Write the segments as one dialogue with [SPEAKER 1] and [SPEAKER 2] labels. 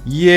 [SPEAKER 1] Yeah,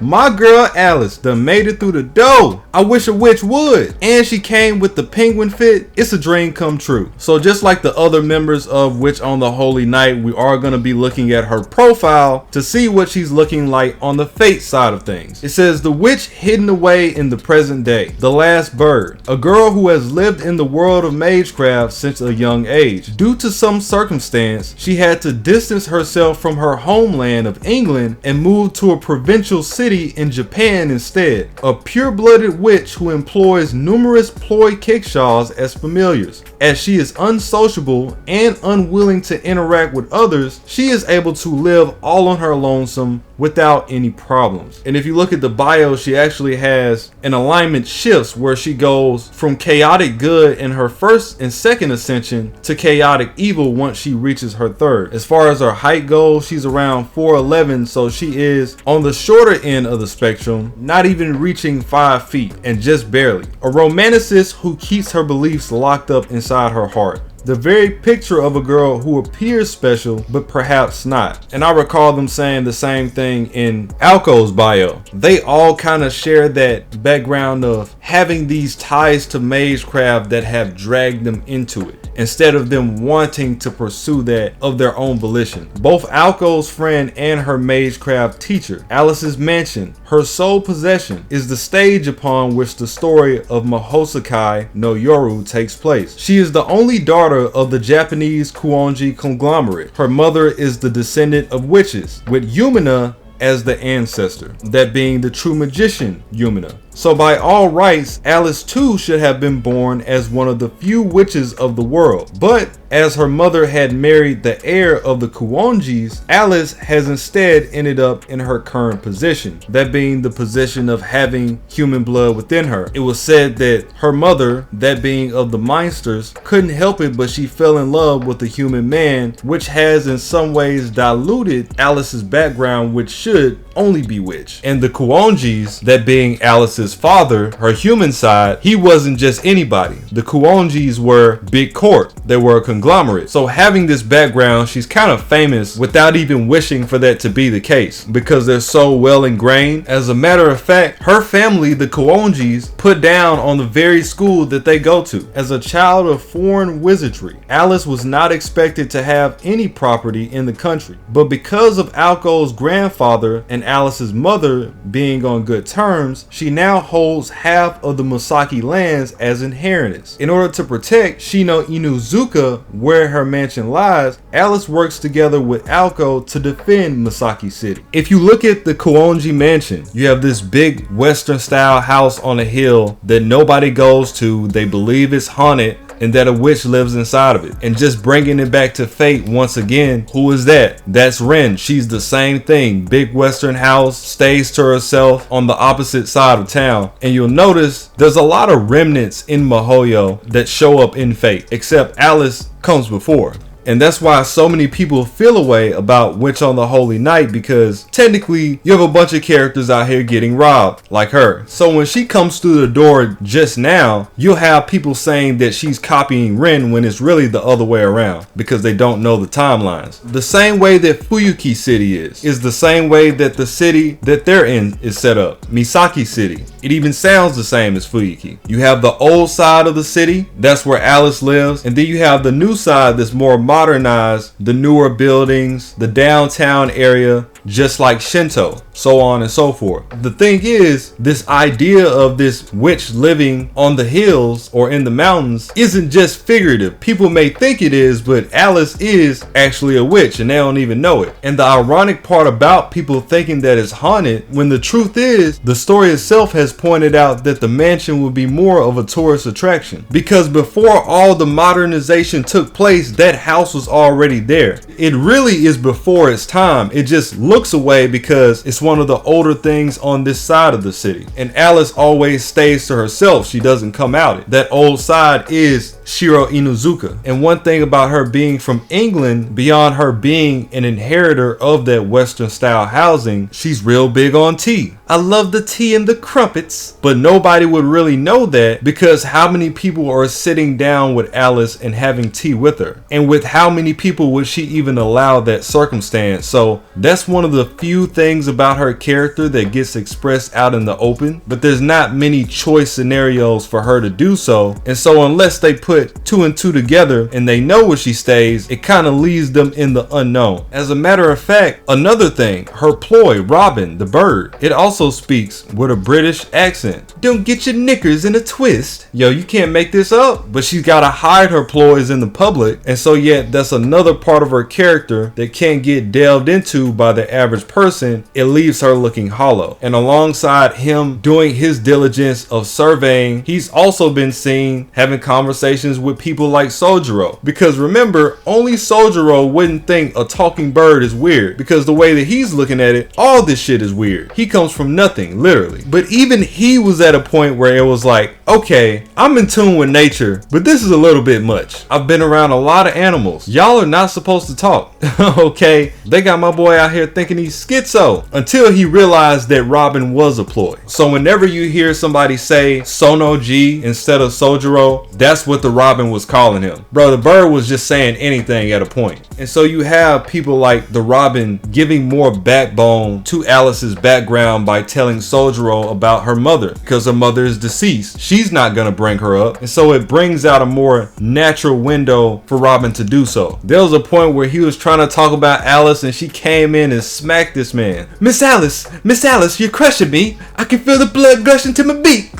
[SPEAKER 1] my girl Alice done made it through the door. I wish a witch would. And she came with the penguin fit. It's a dream come true. So just like the other members of Witch on the Holy Night, we are going to be looking at her profile to see what she's looking like on the fate side of things. It says the witch hidden away in the present day. The last bird. A girl who has lived in the world of magecraft since a young age. Due to some circumstance, she had to distance herself from her homeland of England and moved to a provincial city in Japan instead. A pure-blooded witch who employs numerous ploy kickshaws as familiars. As she is unsociable and unwilling to interact with others, she is able to live all on her lonesome without any problems. And if you look at the bio, she actually has an alignment shifts where she goes from chaotic good in her first and second ascension to chaotic evil once she reaches her third. As far as her height goes, she's around 4'11", so she is on the shorter end of the spectrum, not even reaching 5 feet, and just barely. A romanticist who keeps her beliefs locked up inside her heart. The very picture of a girl who appears special, but perhaps not. And I recall them saying the same thing in Alco's bio. They all kind of share that background of having these ties to magecraft that have dragged them into it, instead of them wanting to pursue that of their own volition. Both Alco's friend and her magecraft teacher. Alice's mansion, her sole possession, is the stage upon which the story of Mahosakai no Yoru takes place. She is the only daughter of the Japanese Kuonji conglomerate. Her mother is the descendant of witches, with Yumina as the ancestor, that being the true magician Yumina. So by all rights, Alice too should have been born as one of the few witches of the world. But as her mother had married the heir of the Kuonjis, Alice has instead ended up in her current position, that being the position of having human blood within her. It was said that her mother, that being of the Minsters, couldn't help it but she fell in love with a human man, which has in some ways diluted Alice's background, which should only be witch. And the Kuonjis, that being Alice's father, her human side, he wasn't just anybody. The Kuonjis were big court. They were a conglomerate. So having this background, she's kind of famous without even wishing for that to be the case, because they're so well ingrained. As a matter of fact, her family, the Kuonjis, put down on the very school that they go to. As a child of foreign wizardry, Alice was not expected to have any property in the country. But because of Alco's grandfather and Alice's mother being on good terms, she now holds half of the Musaki lands as inheritance. In order to protect Shino Inuzuka, where her mansion lies, Alice works together with Alco to defend Musaki City. If you look at the Kuonji mansion, you have this big Western style house on a hill that nobody goes to. They believe it's haunted and that a witch lives inside of it. And just bringing it back to fate once again, who is that? That's Ren. She's the same thing. Big Western house, stays to herself on the opposite side of town. And you'll notice there's a lot of remnants in Mihoyo that show up in fate, except Alice comes before. And that's why so many people feel a way about Witch on the Holy Night, because technically you have a bunch of characters out here getting robbed like her. So when she comes through the door just now, you'll have people saying that she's copying Ren when it's really the other way around, because they don't know the timelines. The same way that Fuyuki City is the same way that the city that they're in is set up, Misaki City. It even sounds the same as Fuyuki. You have the old side of the city, that's where Alice lives, and then you have the new side that's more modernized, the newer buildings, the downtown area, just like Shinto, so on and so forth. The thing is, this idea of this witch living on the hills or in the mountains isn't just figurative. People may think it is, but Alice is actually a witch and they don't even know it. And the ironic part about people thinking that it's haunted, when the truth is, the story itself has pointed out that the mansion will be more of a tourist attraction. Because before all the modernization took place, that house was already there. It really is before its time. It just looks away because it's one of the older things on this side of the city. And Alice always stays to herself. She doesn't come out. That old side is Shiro Inuzuka. And one thing about her being from England, beyond her being an inheritor of that Western style housing, she's real big on tea. I love the tea and the crumpets. But nobody would really know that, because how many people are sitting down with Alice and having tea with her? And with how many people would she even allow that circumstance? So that's one one of the few things about her character that gets expressed out in the open, but there's not many choice scenarios for her to do so, and so unless they put 2 and 2 together and they know where she stays, it kind of leaves them in the unknown. As a matter of fact, another thing, her ploy, Robin, the bird, it also speaks with a British accent. Don't get your knickers in a twist. Yo, you can't make this up. But she's got to hide her ploys in the public, and so yet that's another part of her character that can't get delved into by the average person. It leaves her looking hollow. And alongside him doing his diligence of surveying, he's also been seen having conversations with people like Sojiro. Because remember, only Sojiro wouldn't think a talking bird is weird, because the way that he's looking at it, all this shit is weird. He comes from nothing, literally. But even he was at a point where it was like, okay, I'm in tune with nature, but this is a little bit much. I've been around a lot of animals. Y'all are not supposed to talk. Okay, they got my boy out here thinking he's schizo, until he realized that Robin was a ploy. So whenever you hear somebody say Sono G instead of Sojiro, that's what the Robin was calling him. Bro, the bird was just saying anything at a point. And so you have people like the Robin giving more backbone to Alice's background by telling Sojiro about her mother, because her mother is deceased. She's not gonna bring her up, and so it brings out a more natural window for Robin to do so. There was a point where he was trying to talk about Alice and she came in and smacked this man. Miss Alice, you're crushing me. I can feel the blood gushing to my beak.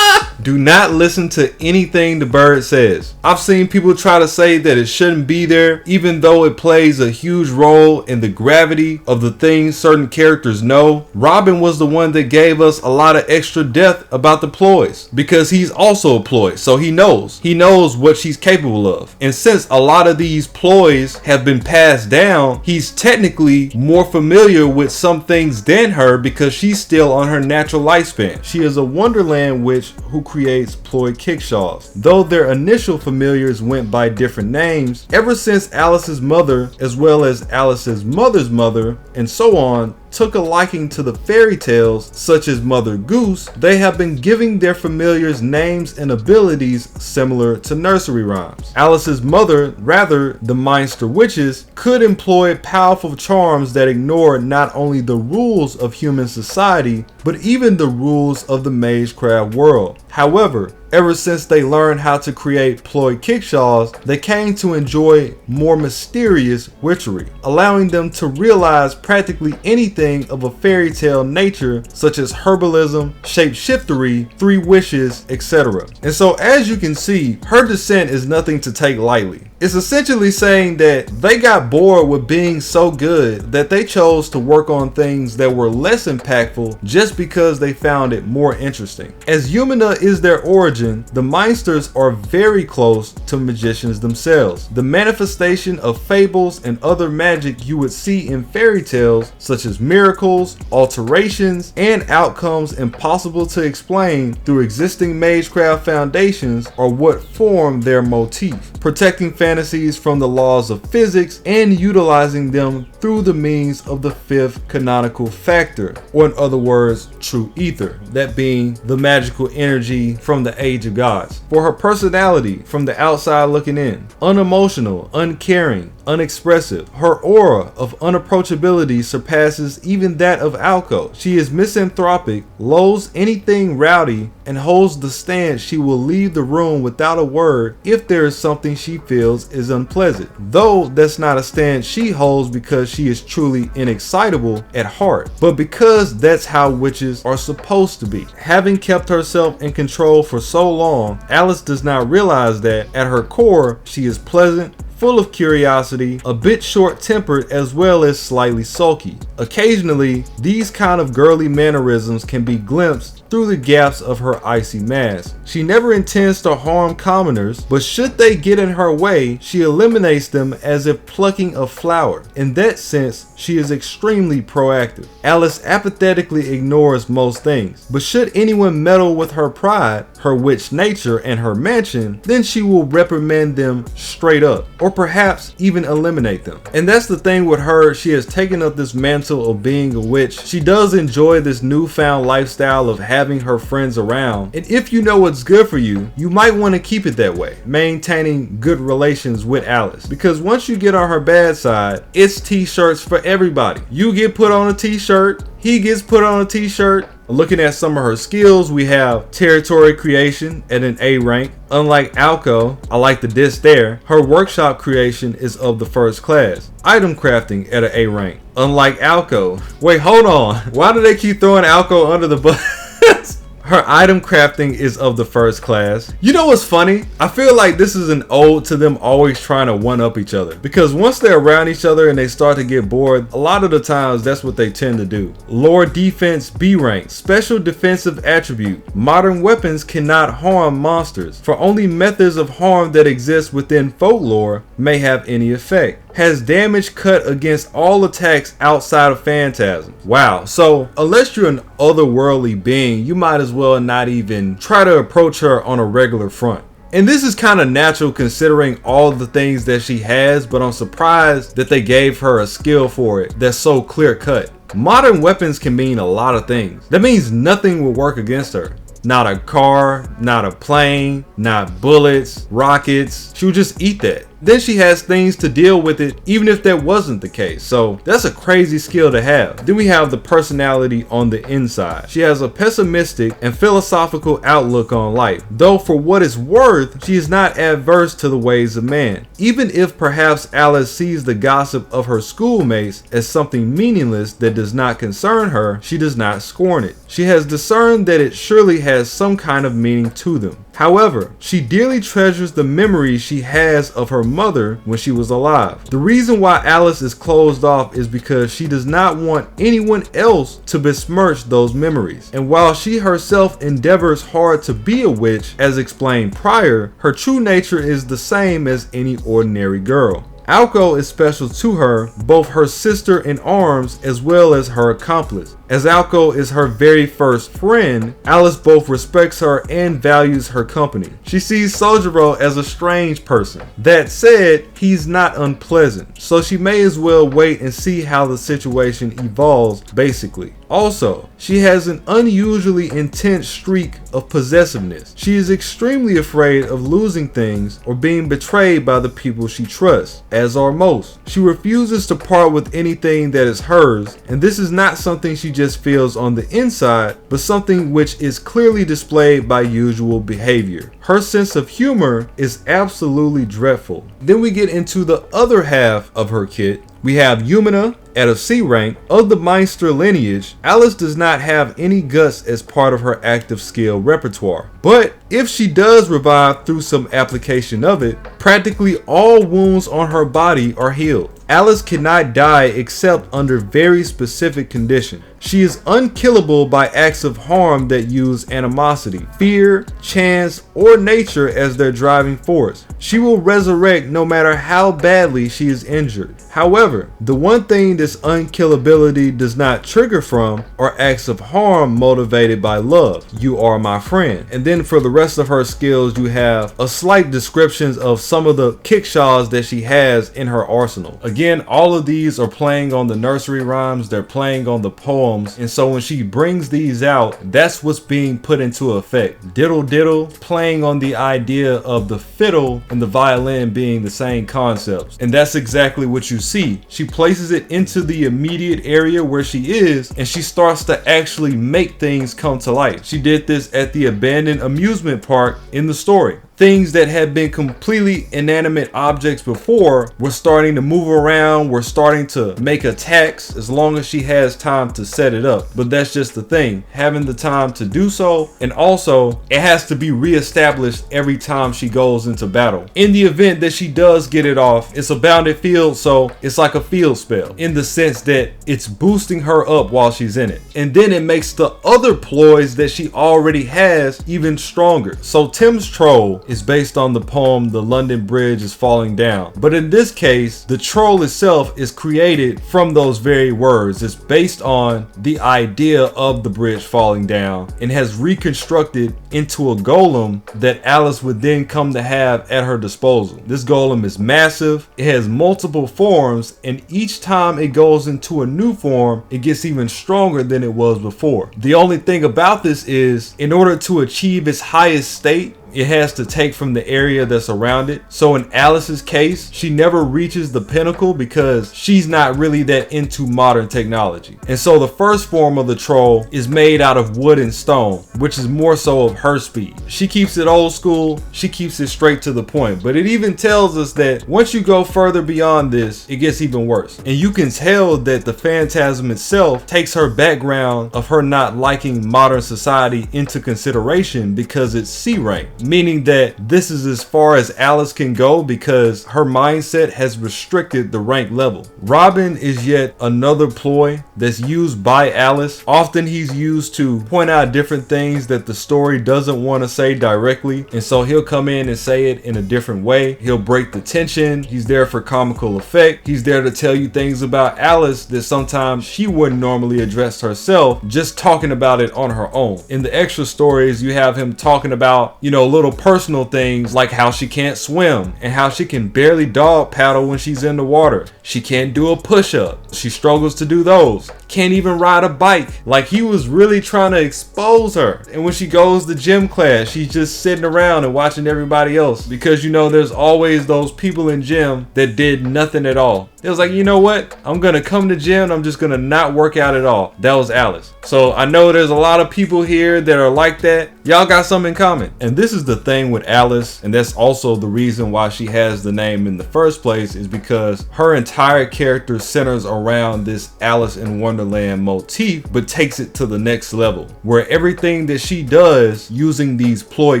[SPEAKER 1] Do not listen to anything the bird says. I've seen people try to say that it shouldn't be there, even though it plays a huge role in the gravity of the things certain characters know. Robin was the one that gave us a lot of extra depth about the ploys, because he's also a ploy, so he knows what she's capable of. And since a lot of these ploys have been passed down, he's technically more familiar with some things than her, because she's still on her natural lifespan. She is a Wonderland witch who creates ploy kickshaws. Though their initial familiars went by different names, ever since Alice's mother, as well as Alice's mother's mother, and so on, took a liking to the fairy tales such as Mother Goose, they have been giving their familiars names and abilities similar to nursery rhymes. Alice's mother, rather the Minster Witches, could employ powerful charms that ignore not only the rules of human society, but even the rules of the magecraft world. However, ever since they learned how to create ploy kickshaws, they came to enjoy more mysterious witchery, allowing them to realize practically anything of a fairy tale nature, such as herbalism, shapeshiftery, 3 wishes, etc. And so as you can see, her descent is nothing to take lightly. It's essentially saying that they got bored with being so good that they chose to work on things that were less impactful just because they found it more interesting. As Yumina is their origin, the Minsters are very close to magicians themselves. The manifestation of fables and other magic you would see in fairy tales, such as miracles, alterations, and outcomes impossible to explain through existing magecraft foundations, are what form their motif, protecting fantasies from the laws of physics and utilizing them through the means of the 5th canonical factor, or in other words, true ether, that being the magical energy from the age of gods. For her personality, from the outside looking in, unemotional, uncaring, unexpressive, her aura of unapproachability surpasses even that of Alco. She is misanthropic, loathes anything rowdy, and holds the stance she will leave the room without a word if there is something she feels is unpleasant. Though that's not a stance she holds because she is truly inexcitable at heart, but because that's how witches are supposed to be. Having kept herself in control for so long, Alice does not realize that at her core she is pleasant, full of curiosity, a bit short-tempered, as well as slightly sulky. Occasionally, these kind of girly mannerisms can be glimpsed through the gaps of her icy mask. She never intends to harm commoners, but should they get in her way, she eliminates them as if plucking a flower. In that sense, she is extremely proactive. Alice apathetically ignores most things, but should anyone meddle with her pride, her witch nature and her mansion, then she will reprimand them straight up, or perhaps even eliminate them. And that's the thing with her, she has taken up this mantle of being a witch. She does enjoy this newfound lifestyle of having her friends around, and if you know what's good for you, you might want to keep it that way, maintaining good relations with Alice, because once you get on her bad side, it's t-shirts for everybody. You get put on a t-shirt, he gets put on a t-shirt. Looking at some of her skills, we have territory creation at an A rank. Unlike Alco, I like the diss there, her workshop creation is of the first class. Item crafting at an A rank. Unlike Alco. Wait, hold on. Why do they keep throwing Alco under the bus? Her item crafting is of the first class. You know what's funny? I feel like this is an ode to them always trying to one-up each other. Because once they're around each other and they start to get bored, a lot of the times that's what they tend to do. Lore defense B rank. Special defensive attribute. Modern weapons cannot harm monsters, for only methods of harm that exist within folklore may have any effect. Has damage cut against all attacks outside of phantasms. Wow, so unless you're an otherworldly being, you might as well not even try to approach her on a regular front. And this is kind of natural considering all the things that she has, but I'm surprised that they gave her a skill for it that's so clear cut. Modern weapons can mean a lot of things. That means nothing will work against her. Not a car, not a plane, not bullets, rockets. She would just eat that. Then she has things to deal with it even if that wasn't the case. So that's a crazy skill to have. Then we have the personality on the inside. She has a pessimistic and philosophical outlook on life. Though for what it's worth, she is not adverse to the ways of man. Even if perhaps Alice sees the gossip of her schoolmates as something meaningless that does not concern her, she does not scorn it. She has discerned that it surely has some kind of meaning to them. However, she dearly treasures the memories she has of her mother when she was alive. The reason why Alice is closed off is because she does not want anyone else to besmirch those memories. And while she herself endeavors hard to be a witch, as explained prior, her true nature is the same as any ordinary girl. Alco is special to her, both her sister in arms as well as her accomplice. As Alco is her very first friend, Alice both respects her and values her company. She sees Sojiro as a strange person. That said, he's not unpleasant, so she may as well wait and see how the situation evolves basically. Also, she has an unusually intense streak of possessiveness. She is extremely afraid of losing things or being betrayed by the people she trusts, as are most. She refuses to part with anything that is hers, and this is not something she just feels on the inside, but something which is clearly displayed by usual behavior. Her sense of humor is absolutely dreadful. Then we get into the other half of her kit. We have Yumina at a C rank. Of the Meister lineage, Alice does not have any guts as part of her active skill repertoire. But if she does revive through some application of it, practically all wounds on her body are healed. Alice cannot die except under very specific conditions. She is unkillable by acts of harm that use animosity, fear, chance, or nature as their driving force. She will resurrect no matter how badly she is injured. However, the one thing this unkillability does not trigger from are acts of harm motivated by love. You are my friend. And then for the rest of her skills, you have a slight descriptions of some of the kickshaws that she has in her arsenal. Again, all of these are playing on the nursery rhymes, they're playing on the poems, and so when she brings these out, that's what's being put into effect. Diddle diddle, playing on the idea of the fiddle and the violin being the same concepts. And that's exactly what you see. She places it into the immediate area where she is, and she starts to actually make things come to life. She did this at the abandoned amusement park in the story. Things that had been completely inanimate objects before were starting to move around, were starting to make attacks as long as she has time to set it up. But that's just the thing, having the time to do so, and also it has to be reestablished every time she goes into battle. In the event that she does get it off, it's a bounded field, so it's like a field spell in the sense that it's boosting her up while she's in it. And then it makes the other ploys that she already has even stronger. So Tim's troll is based on the poem "The London Bridge is Falling Down," but in this case the troll itself is created from those very words. It's based on the idea of the bridge falling down and has reconstructed into a golem that Alice would then come to have at her disposal. This golem is massive, it has multiple forms, and each time it goes into a new form, it gets even stronger than it was before. The only thing about this is, in order to achieve its highest state, it has to take from the area that's around it. So in Alice's case, she never reaches the pinnacle because she's not really that into modern technology. And so the first form of the troll is made out of wood and stone, which is more so of her speed. She keeps it old school, she keeps it straight to the point. But it even tells us that once you go further beyond this, it gets even worse. And you can tell that the phantasm itself takes her background of her not liking modern society into consideration because it's C rank. Meaning that this is as far as Alice can go because her mindset has restricted the rank level. Robin is yet another ploy that's used by Alice. Often he's used to point out different things that the story doesn't want to say directly, and so he'll come in and say it in a different way. He'll break the tension. He's there for comical effect. He's there to tell you things about Alice that sometimes she wouldn't normally address herself, just talking about it on her own. In the extra stories, you have him talking about, little personal things like how she can't swim and how she can barely dog paddle when she's in the water. She can't do a push-up. She struggles to do those. Can't even ride a bike. Like, he was really trying to expose her. And when she goes to gym class, she's just sitting around and watching everybody else because there's always those people in gym that did nothing at all. It was like, you know what? I'm gonna come to gym, I'm just gonna not work out at all. That was Alice. So I know there's a lot of people here that are like that. Y'all got something in common. And this is the thing with Alice, and that's also the reason why she has the name in the first place, is because her entire character centers around this Alice in Wonderland motif, but takes it to the next level, where everything that she does using these ploy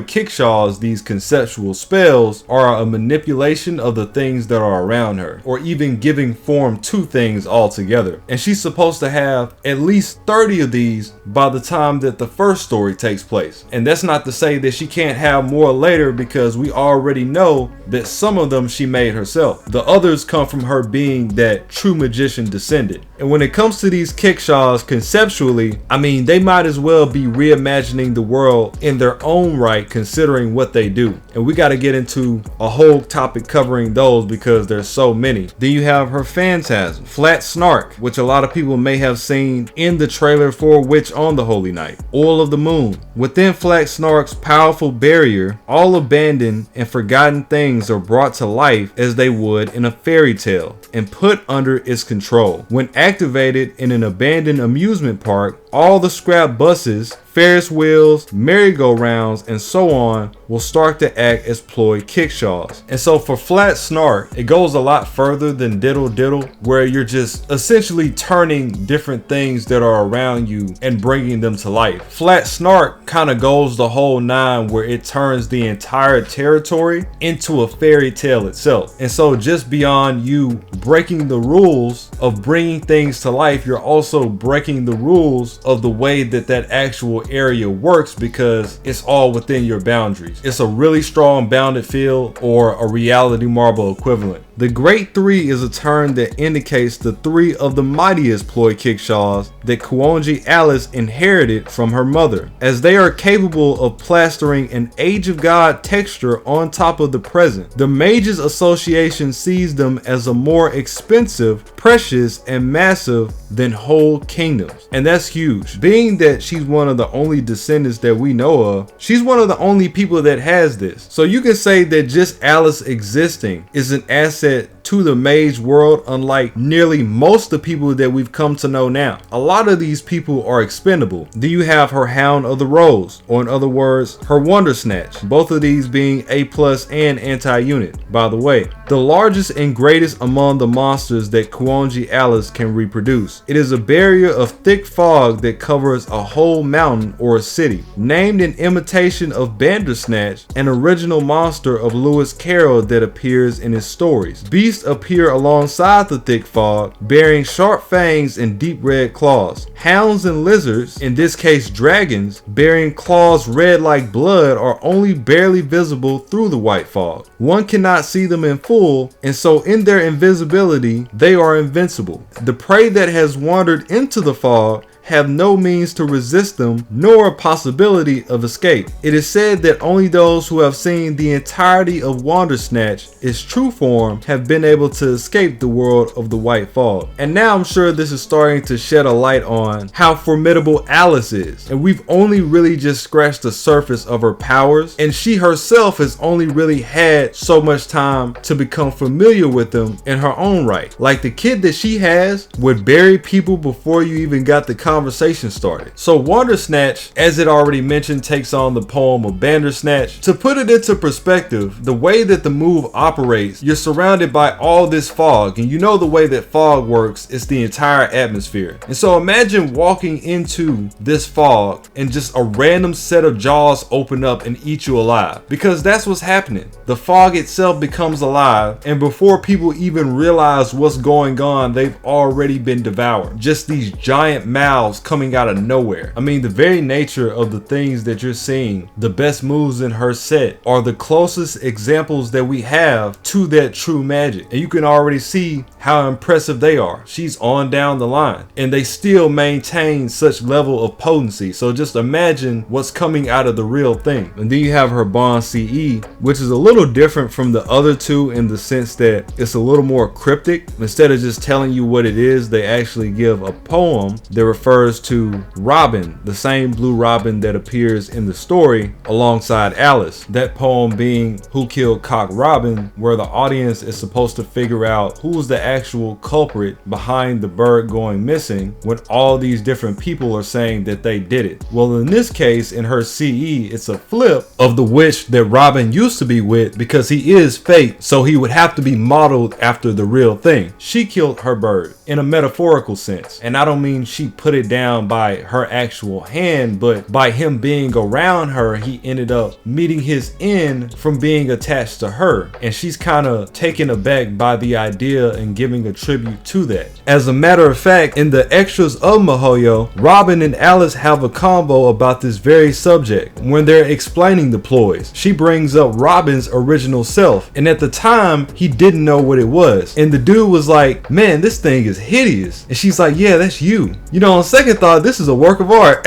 [SPEAKER 1] kickshaws, these conceptual spells, are a manipulation of the things that are around her, or even giving form to things altogether. And she's supposed to have at least 30 of these by the time that the first story takes place. And that's not to say that she can't have more later, because we already know that some of them she made herself. The others come from her being that true magician descendant. And when it comes to these kickshaws conceptually, they might as well be reimagining the world in their own right, considering what they do. And we got to get into a whole topic covering those because there's so many. Then you have her phantasm, Flat Snark, which a lot of people may have seen in the trailer for Witch on the Holy Night. Oil of the Moon. Within Flat Snark's powerful barrier, all abandoned and forgotten things are brought to life as they would in a fairy tale and put under its control. When activated in an abandoned amusement park, all the scrap buses, Ferris wheels, merry-go-rounds, and so on will start to act as ploy kickshaws. And so for Flat Snark, it goes a lot further than Diddle Diddle, where you're just essentially turning different things that are around you and bringing them to life. Flat Snark kind of goes the whole nine, where it turns the entire territory into a fairy tale itself. And so just beyond you breaking the rules of bringing things to life, you're also breaking the rules of the way that actual area works, because it's all within your boundaries. It's a really strong bounded field, or a reality marble equivalent. The Great Three is a term that indicates the three of the mightiest ploy kickshaws that Kuonji Alice inherited from her mother, as they are capable of plastering an Age of God texture on top of the present. The Mages Association sees them as a more expensive, precious, and massive than whole kingdoms. And that's huge. Being that she's one of the only descendants that we know of, she's one of the only people that has this. So you can say that just Alice existing is an asset to the mage world, unlike nearly most of the people that we've come to know now. A lot of these people are expendable. Then you have her Hound of the Rose, or in other words, her Wonder Snatch, both of these being A+ and anti-unit, by the way. The largest and greatest among the monsters that Kuonji Alice can reproduce. It is a barrier of thick fog that covers a whole mountain or a city. Named in imitation of Bandersnatch, an original monster of Lewis Carroll that appears in his stories. Beasts appear alongside the thick fog, bearing sharp fangs and deep red claws. Hounds and lizards, in this case dragons, bearing claws red like blood, are only barely visible through the white fog. One cannot see them in full, and so in their invisibility, they are invincible. The prey that has wandered into the fog have no means to resist them, nor a possibility of escape. It is said that only those who have seen the entirety of Wandersnatch, its true form, have been able to escape the world of the White Fog. And now I'm sure this is starting to shed a light on how formidable Alice is. And we've only really just scratched the surface of her powers, and she herself has only really had so much time to become familiar with them in her own right. Like the kid that she has would bury people before you even got the conversation started. So Wandersnatch, as it already mentioned, takes on the poem of Bandersnatch. To put it into perspective, the way that the move operates, you're surrounded by all this fog, and you know the way that fog works, it's the entire atmosphere. And so imagine walking into this fog and just a random set of jaws open up and eat you alive, because that's what's happening. The fog itself becomes alive, and before people even realize what's going on, they've already been devoured. Just these giant mouths coming out of nowhere. I mean, the very nature of the things that you're seeing, the best moves in her set, are the closest examples that we have to that true magic. And you can already see how impressive they are. She's on down the line, and they still maintain such level of potency. So just imagine what's coming out of the real thing. And then you have her Bond CE, which is a little different from the other two in the sense that it's a little more cryptic. Instead of just telling you what it is, they actually give a poem that refers to Robin, the same blue Robin that appears in the story alongside Alice. That poem being Who Killed Cock Robin, where the audience is supposed to figure out who's the actual culprit behind the bird going missing, when all these different people are saying that they did it. Well, in this case, in her CE, it's a flip of the witch that Robin used to be with, because he is fake, so he would have to be modeled after the real thing. She killed her bird in a metaphorical sense, and I don't mean she put it down by her actual hand, but by him being around her, he ended up meeting his end from being attached to her, and she's kind of taken aback by the idea and giving a tribute to that. As a matter of fact, in the extras of Mihoyo, Robin and Alice have a convo about this very subject. When they're explaining the ploys, she brings up Robin's original self, and at the time he didn't know what it was, and the dude was like, man, this thing is hideous, and she's like, yeah, that's you. You know, on second thought, this is a work of art.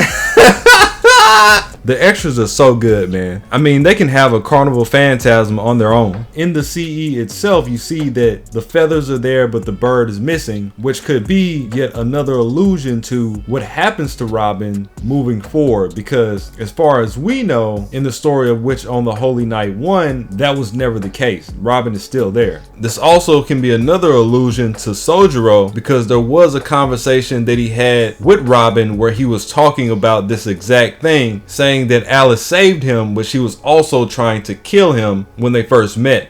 [SPEAKER 1] The extras are so good, man. I mean, they can have a carnival phantasm on their own. In the CE itself, you see that the feathers are there, but the bird is missing, which could be yet another allusion to what happens to Robin moving forward, because as far as we know, in the story of Witch on the Holy Night 1, that was never the case. Robin is still there. This also can be another allusion to Sojiro, because there was a conversation that he had with Robin where he was talking about this exact thing, saying that Alice saved him, but she was also trying to kill him when they first met.